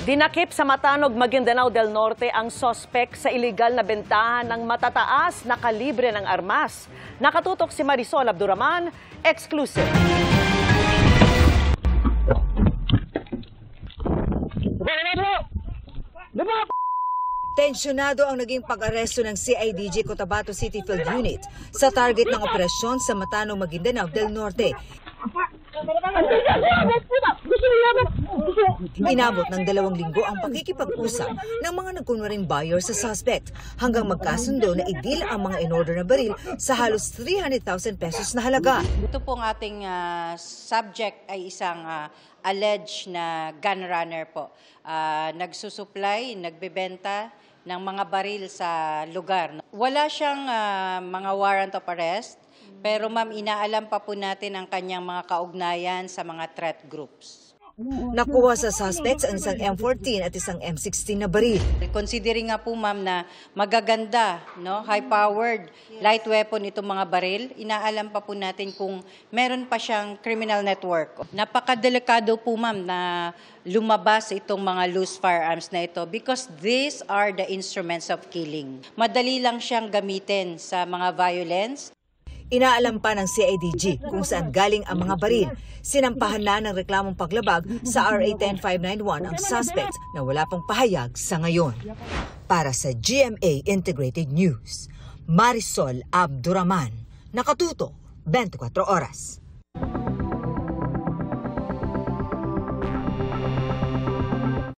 Dinakip sa Matanog, Maguindanao del Norte ang sospek sa iligal na bentahan ng matataas na kalibre ng armas. Nakatutok si Marisol Abduraman, exclusive. Tensyonado ang naging pag-aresto ng CIDG Cotabato City Field Unit sa target ng operasyon sa Matanog, Maguindanao del Norte. Inabot ng 2 linggo ang pakikipag-usap ng mga nagkunwaring buyer sa suspect hanggang magkasundo na i-deal ang mga in-order na baril sa halos 300,000 pesos na halaga. Ito pong ating subject ay isang alleged na gun runner po. Nagsusupply, nagbebenta ng mga baril sa lugar. Wala siyang mga warrant of arrest, pero ma'am, inaalam pa po natin ang kanyang mga kaugnayan sa mga threat groups. Nakuha sa suspects ang isang M14 at isang M16 na baril. Considering nga po ma'am na magaganda, no, high-powered light weapon itong mga baril, inaalam pa po natin kung meron pa siyang criminal network. Napakadelikado po ma'am na lumabas itong mga loose firearms na ito because these are the instruments of killing. Madali lang siyang gamitin sa mga violence. Inaalam pa ng CIDG kung saan galing ang mga baril. Sinampahan na ng reklamong paglabag sa RA 10591 ang suspect na wala pang pahayag sa ngayon. Para sa GMA Integrated News, Marisol Abduraman, nakatutok 24 oras.